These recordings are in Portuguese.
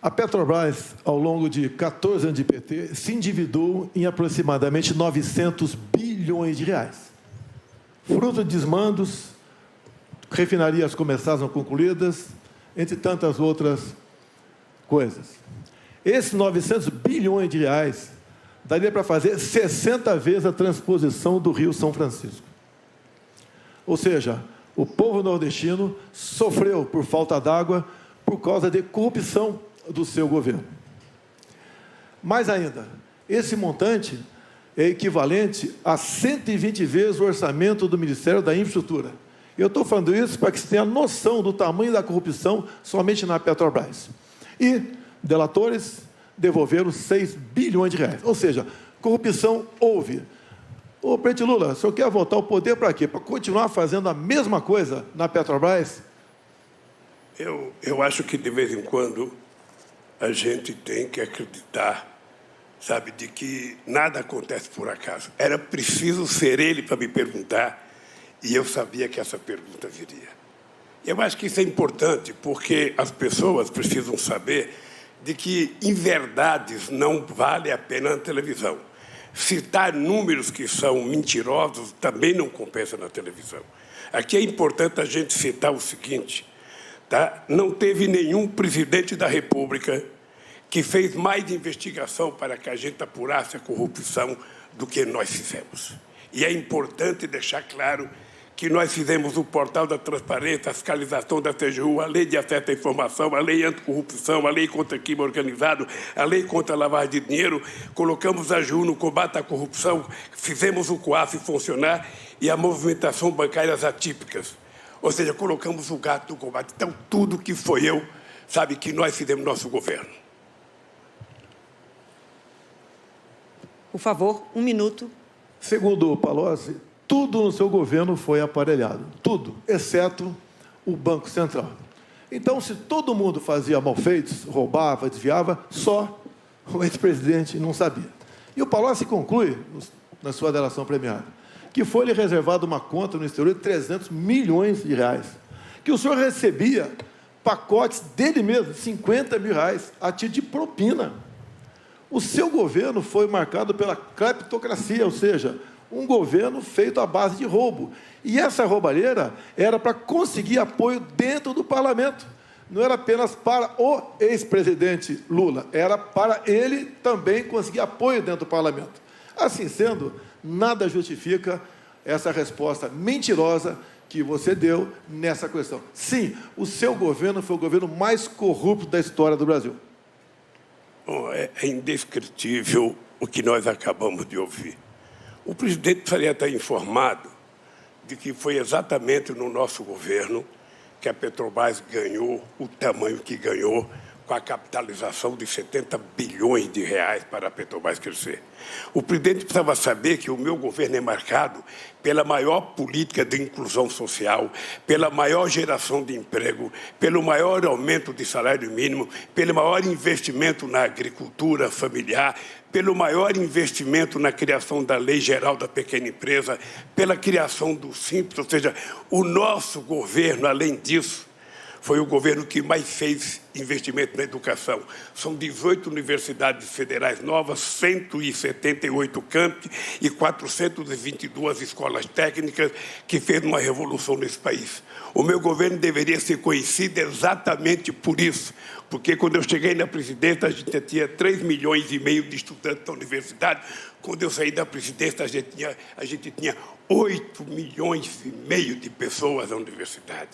A Petrobras, ao longo de 14 anos de PT, se endividou em aproximadamente 900 bilhões de reais. Fruto de desmandos, refinarias começaram a concluídas, entre tantas outras coisas. Esses 900 bilhões de reais daria para fazer 60 vezes a transposição do Rio São Francisco. Ou seja, o povo nordestino sofreu por falta d'água por causa de corrupção do seu governo. Mais ainda, esse montante é equivalente a 120 vezes o orçamento do Ministério da Infraestrutura. Eu estou falando isso para que você tenha noção do tamanho da corrupção somente na Petrobras. E delatores devolveram 6 bilhões de reais. Ou seja, corrupção houve. Ô, presidente Lula, o senhor quer voltar ao poder para quê? Para continuar fazendo a mesma coisa na Petrobras? Eu acho que, de vez em quando, a gente tem que acreditar, sabe, de que nada acontece por acaso. Era preciso ser ele para me perguntar, e eu sabia que essa pergunta viria. Eu acho que isso é importante, porque as pessoas precisam saber de que inverdades não vale a pena na televisão. Citar números que são mentirosos também não compensa na televisão. Aqui é importante a gente citar o seguinte, tá? Não teve nenhum presidente da República que fez mais investigação para que a gente apurasse a corrupção do que nós fizemos. E é importante deixar claro que nós fizemos o portal da transparência, a fiscalização da TGU, a lei de acesso à informação, a lei anticorrupção, a lei contra crime organizado, a lei contra a lavagem de dinheiro, colocamos a AGU no combate à corrupção, fizemos o COAF funcionar e a movimentação bancárias atípicas. Ou seja, colocamos o gato no combate. Então, tudo que foi eu, sabe, que nós fizemos no nosso governo. Por favor, 1 minuto. Segundo o Palocci, tudo no seu governo foi aparelhado. Tudo, exceto o Banco Central. Então, se todo mundo fazia malfeitos, roubava, desviava, só o ex-presidente não sabia. E o Palocci conclui, na sua delação premiada, que foi-lhe reservada uma conta no exterior de 300 milhões de reais, que o senhor recebia pacotes dele mesmo, 50 mil reais, a título de propina. O seu governo foi marcado pela cleptocracia, ou seja, um governo feito à base de roubo. E essa roubalheira era para conseguir apoio dentro do parlamento. Não era apenas para o ex-presidente Lula, era para ele também conseguir apoio dentro do parlamento. Assim sendo, nada justifica essa resposta mentirosa que você deu nessa questão. Sim, o seu governo foi o governo mais corrupto da história do Brasil. Bom, é indescritível o que nós acabamos de ouvir. O presidente precisaria estar informado de que foi exatamente no nosso governo que a Petrobras ganhou o tamanho que ganhou, com a capitalização de 70 bilhões de reais para a Petrobras crescer. O presidente precisava saber que o meu governo é marcado pela maior política de inclusão social, pela maior geração de emprego, pelo maior aumento de salário mínimo, pelo maior investimento na agricultura familiar, pelo maior investimento na criação da Lei Geral da Pequena Empresa, pela criação do Simples, ou seja, o nosso governo, além disso, foi o governo que mais fez investimento na educação. São 18 universidades federais novas, 178 campi e 422 escolas técnicas que fez uma revolução nesse país. O meu governo deveria ser conhecido exatamente por isso, porque quando eu cheguei na presidência, a gente tinha 3,5 milhões de estudantes da universidade. Quando eu saí da presidência, a gente tinha 8,5 milhões de pessoas na universidade.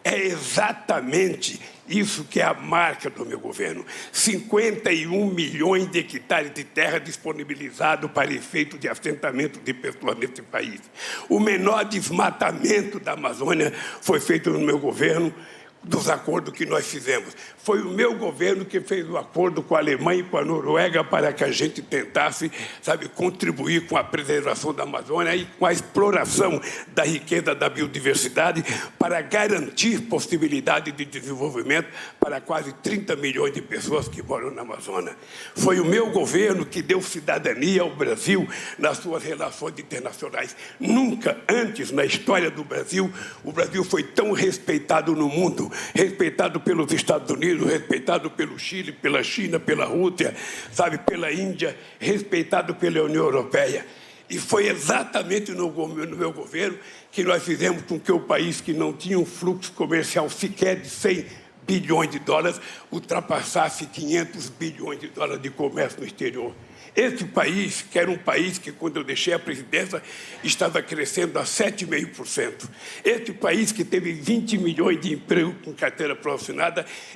É exatamente isso que é a marca do meu governo. 51 milhões de hectares de terra disponibilizados para efeito de assentamento de pessoas nesse país. O menor desmatamento da Amazônia foi feito no meu governo, dos acordos que nós fizemos. Foi o meu governo que fez o acordo com a Alemanha e com a Noruega para que a gente tentasse, sabe, contribuir com a preservação da Amazônia e com a exploração da riqueza da biodiversidade para garantir possibilidade de desenvolvimento para quase 30 milhões de pessoas que moram na Amazônia. Foi o meu governo que deu cidadania ao Brasil nas suas relações internacionais. Nunca antes na história do Brasil, o Brasil foi tão respeitado no mundo mundo, respeitado pelos Estados Unidos, respeitado pelo Chile, pela China, pela Rússia, sabe, pela Índia, respeitado pela União Europeia. E foi exatamente no meu governo que nós fizemos com que o país que não tinha um fluxo comercial sequer de 100 bilhões de dólares ultrapassasse 500 bilhões de dólares de comércio no exterior. Esse país, que era um país que, quando eu deixei a presidência, estava crescendo a 7,5%. Esse país, que teve 20 milhões de empregos com carteira profissional,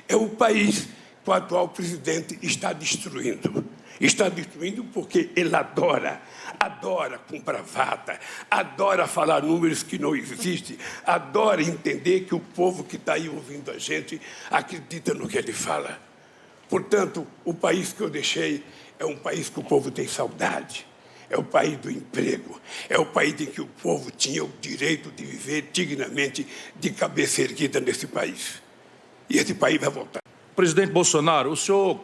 é o país que o atual presidente está destruindo. Está destruindo porque ele adora com bravata, adora falar números que não existem, adora entender que o povo que está aí ouvindo a gente acredita no que ele fala. Portanto, o país que eu deixei é um país que o povo tem saudade, é o país do emprego, é o país em que o povo tinha o direito de viver dignamente, de cabeça erguida nesse país. E esse país vai voltar. Presidente Bolsonaro, o senhor,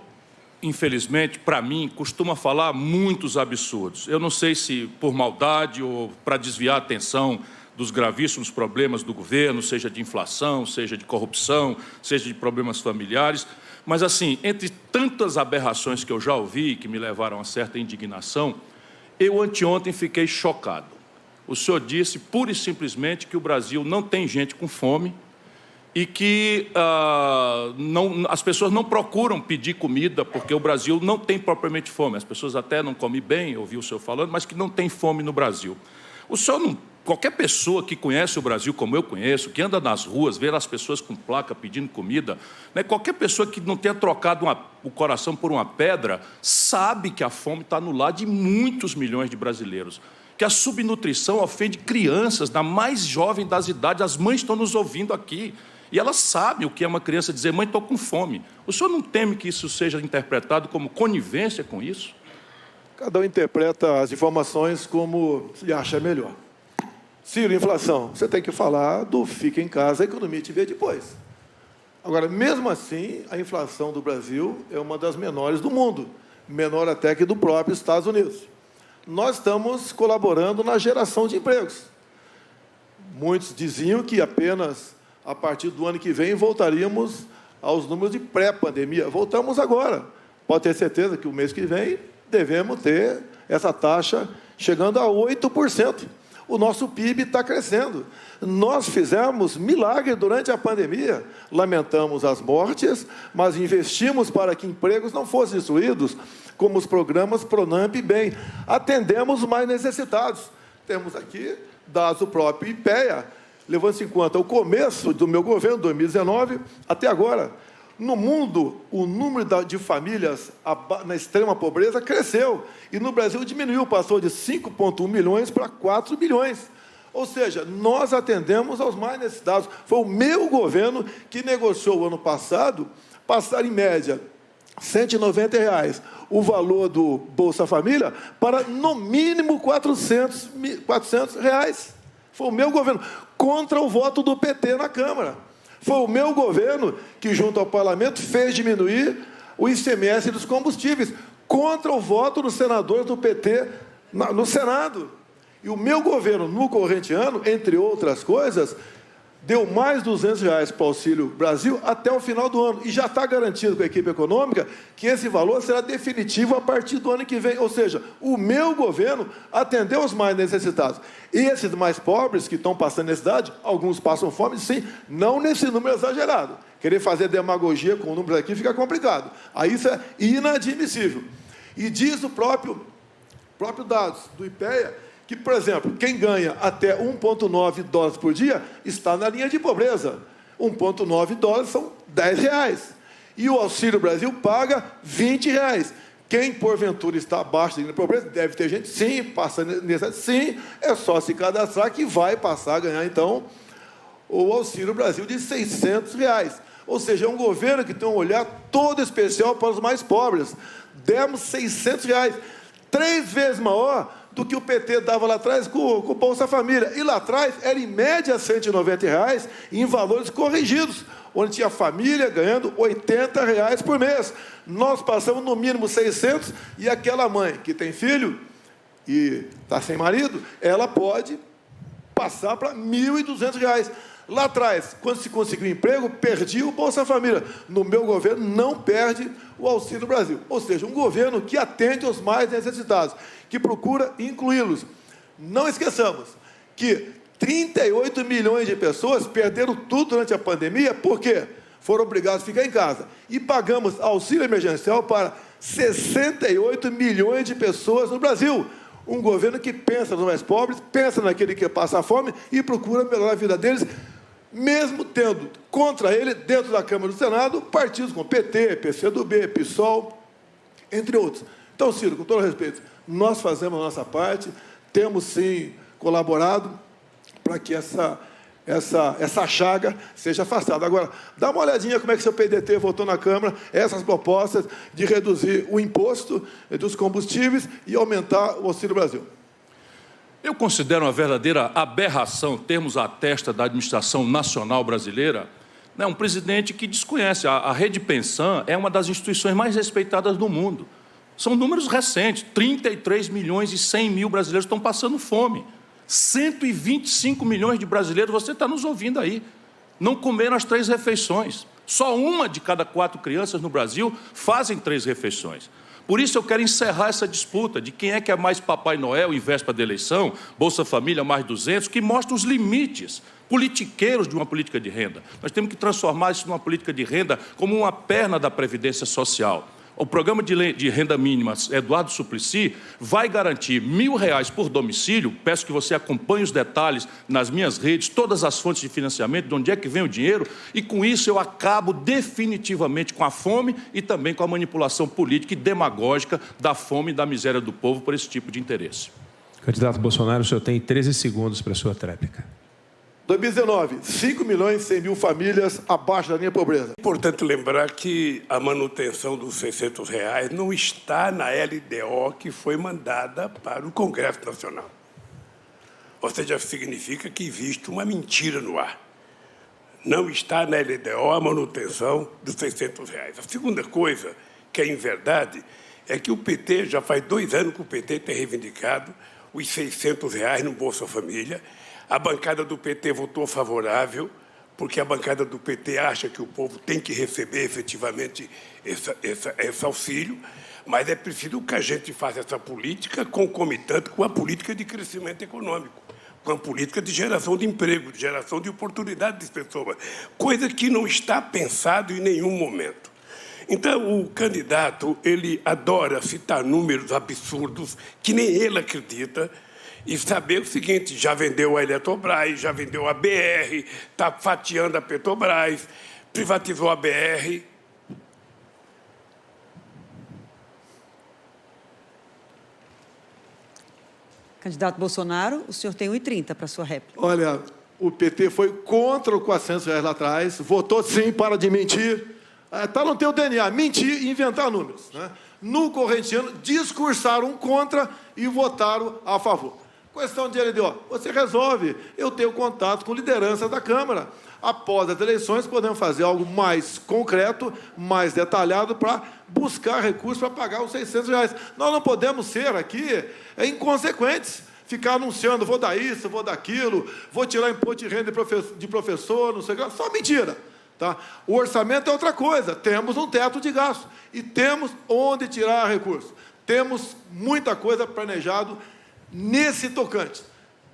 infelizmente, para mim, costuma falar muitos absurdos. Eu não sei se por maldade ou para desviar a atenção dos gravíssimos problemas do governo, seja de inflação, seja de corrupção, seja de problemas familiares. Mas, assim, entre tantas aberrações que eu já ouvi, que me levaram a certa indignação, eu anteontem fiquei chocado. O senhor disse, pura e simplesmente, que o Brasil não tem gente com fome e que as pessoas não procuram pedir comida porque o Brasil não tem propriamente fome. As pessoas até não comem bem, eu ouvi o senhor falando, mas que não tem fome no Brasil. O senhor não... Qualquer pessoa que conhece o Brasil como eu conheço, que anda nas ruas, vê as pessoas com placa pedindo comida, né? Qualquer pessoa que não tenha trocado o coração por uma pedra, sabe que a fome está no lar de muitos milhões de brasileiros. Que a subnutrição ofende crianças, da mais jovem das idades. As mães estão nos ouvindo aqui. E elas sabem o que é uma criança dizer, mãe, estou com fome. O senhor não teme que isso seja interpretado como conivência com isso? Cada um interpreta as informações como se acha melhor. Ciro, inflação, você tem que falar do fica em casa, a economia te vê depois. Agora, mesmo assim, a inflação do Brasil é uma das menores do mundo, menor até que do próprio Estados Unidos. Nós estamos colaborando na geração de empregos. Muitos diziam que apenas a partir do ano que vem voltaríamos aos números de pré-pandemia. Voltamos agora. Pode ter certeza que o mês que vem devemos ter essa taxa chegando a 8%. O nosso PIB está crescendo. Nós fizemos milagre durante a pandemia. Lamentamos as mortes, mas investimos para que empregos não fossem destruídos, como os programas Pronamp e Bem. Atendemos os mais necessitados. Temos aqui dados do próprio IPEA, levando-se em conta o começo do meu governo, 2019, até agora. No mundo, o número de famílias na extrema pobreza cresceu. E no Brasil diminuiu, passou de 5,1 milhões para 4 milhões. Ou seja, nós atendemos aos mais necessitados. Foi o meu governo que negociou, ano passado, passar em média R$ 190 o valor do Bolsa Família para, no mínimo, R$ 400. Foi o meu governo, contra o voto do PT na Câmara. Foi o meu governo que, junto ao parlamento, fez diminuir o ICMS dos combustíveis, contra o voto dos senadores do PT no Senado. E o meu governo, no corrente ano, entre outras coisas, deu mais R$ 200 para o Auxílio Brasil até o final do ano. E já está garantido com a equipe econômica que esse valor será definitivo a partir do ano que vem. Ou seja, o meu governo atendeu os mais necessitados. E esses mais pobres que estão passando necessidade, alguns passam fome, sim, não nesse número exagerado. Querer fazer demagogia com números aqui fica complicado. Aí isso é inadmissível. E diz o próprio dados do IPEA, que, por exemplo, quem ganha até 1,9 dólares por dia está na linha de pobreza. 1,9 dólares são R$10. E o Auxílio Brasil paga R$20. Quem, porventura, está abaixo da linha de pobreza, deve ter gente, sim, passando nessa, sim, é só se cadastrar que vai passar a ganhar, então, o Auxílio Brasil de R$600. Ou seja, é um governo que tem um olhar todo especial para os mais pobres. Demos R$600, 3 vezes maior do que o PT dava lá atrás com o Bolsa Família. E lá atrás era, em média, R$190 em valores corrigidos, onde tinha família ganhando R$80 por mês. Nós passamos no mínimo 600, e aquela mãe que tem filho e está sem marido, ela pode passar para R$1.200. Lá atrás, quando se conseguiu emprego, perdia o Bolsa Família. No meu governo, não perde o Auxílio Brasil. Ou seja, um governo que atende aos mais necessitados, que procura incluí-los. Não esqueçamos que 38 milhões de pessoas perderam tudo durante a pandemia, por quê? Foram obrigados a ficar em casa. E pagamos auxílio emergencial para 68 milhões de pessoas no Brasil. Um governo que pensa nos mais pobres, pensa naquele que passa fome e procura melhorar a vida deles, mesmo tendo contra ele, dentro da Câmara e do Senado, partidos como PT, PCdoB, PSOL, entre outros. Então, Ciro, com todo respeito, nós fazemos a nossa parte, temos, sim, colaborado para que essa chaga seja afastada. Agora, dá uma olhadinha como é que seu PDT votou na Câmara essas propostas de reduzir o imposto dos combustíveis e aumentar o Auxílio Brasil. Eu considero uma verdadeira aberração termos à testa da administração nacional brasileira, né, um presidente que desconhece. A Rede Pensan é uma das instituições mais respeitadas do mundo. São números recentes, 33 milhões e 100 mil brasileiros estão passando fome. 125 milhões de brasileiros, você está nos ouvindo aí, não comeram as 3 refeições. Só uma de cada 4 crianças no Brasil fazem 3 refeições. Por isso eu quero encerrar essa disputa de quem é que é mais Papai Noel em véspera da eleição, Bolsa Família mais 200, que mostra os limites politiqueiros de uma política de renda. Nós temos que transformar isso numa política de renda como uma perna da Previdência Social. O programa de renda mínima Eduardo Suplicy vai garantir R$1.000 por domicílio. Peço que você acompanhe os detalhes nas minhas redes, todas as fontes de financiamento, de onde é que vem o dinheiro, e com isso eu acabo definitivamente com a fome e também com a manipulação política e demagógica da fome e da miséria do povo por esse tipo de interesse. Candidato Bolsonaro, o senhor tem 13 segundos para a sua tréplica. 2019, 5 milhões e 100 mil famílias abaixo da linha de pobreza. É importante lembrar que a manutenção dos R$600 não está na LDO que foi mandada para o Congresso Nacional. Ou seja, significa que existe uma mentira no ar. Não está na LDO a manutenção dos R$600. A segunda coisa, que é em verdade, é que o PT, já faz 2 anos que o PT tem reivindicado os R$600 no Bolsa Família. A bancada do PT votou favorável, porque a bancada do PT acha que o povo tem que receber efetivamente esse auxílio, mas é preciso que a gente faça essa política concomitante com a política de crescimento econômico, com a política de geração de emprego, de geração de oportunidades de pessoas, coisa que não está pensado em nenhum momento. Então, o candidato, ele adora citar números absurdos que nem ele acredita, e saber o seguinte: já vendeu a Eletrobras, já vendeu a BR, está fatiando a Petrobras, privatizou a BR. Candidato Bolsonaro, o senhor tem 1h30 para a sua réplica. Olha, o PT foi contra o R$400 lá atrás, votou sim para de mentir. Está no teu DNA, mentir e inventar números, né? No corrente ano, discursaram contra e votaram a favor. Questão de LDO, você resolve. Eu tenho contato com liderança da Câmara. Após as eleições, podemos fazer algo mais concreto, mais detalhado, para buscar recursos para pagar os R$600. Nós não podemos ser aqui inconsequentes, ficar anunciando, vou dar isso, vou dar aquilo, vou tirar imposto de renda de professor, não sei o que, só mentira. Tá? O orçamento é outra coisa, temos um teto de gasto e temos onde tirar recursos. Temos muita coisa planejado nesse tocante.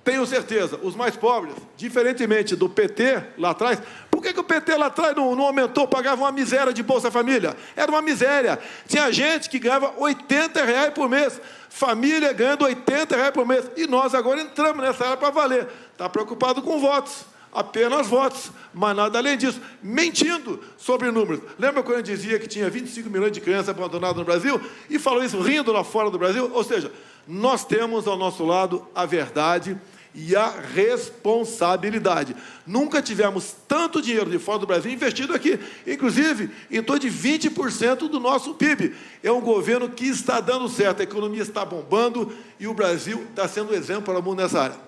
Tenho certeza, os mais pobres, diferentemente do PT lá atrás, por que o PT lá atrás não aumentou, pagava uma miséria de Bolsa Família? Era uma miséria. Tinha gente que ganhava R$80 por mês, família ganhando R$80 por mês, e nós agora entramos nessa área para valer. Está preocupado com votos, apenas votos, mas nada além disso, mentindo sobre números. Lembra quando eu dizia que tinha 25 milhões de crianças abandonadas no Brasil? E falou isso rindo lá fora do Brasil? Ou seja, nós temos ao nosso lado a verdade e a responsabilidade. Nunca tivemos tanto dinheiro de fora do Brasil investido aqui, inclusive em torno de 20% do nosso PIB. É um governo que está dando certo, a economia está bombando e o Brasil está sendo um exemplo para o mundo nessa área.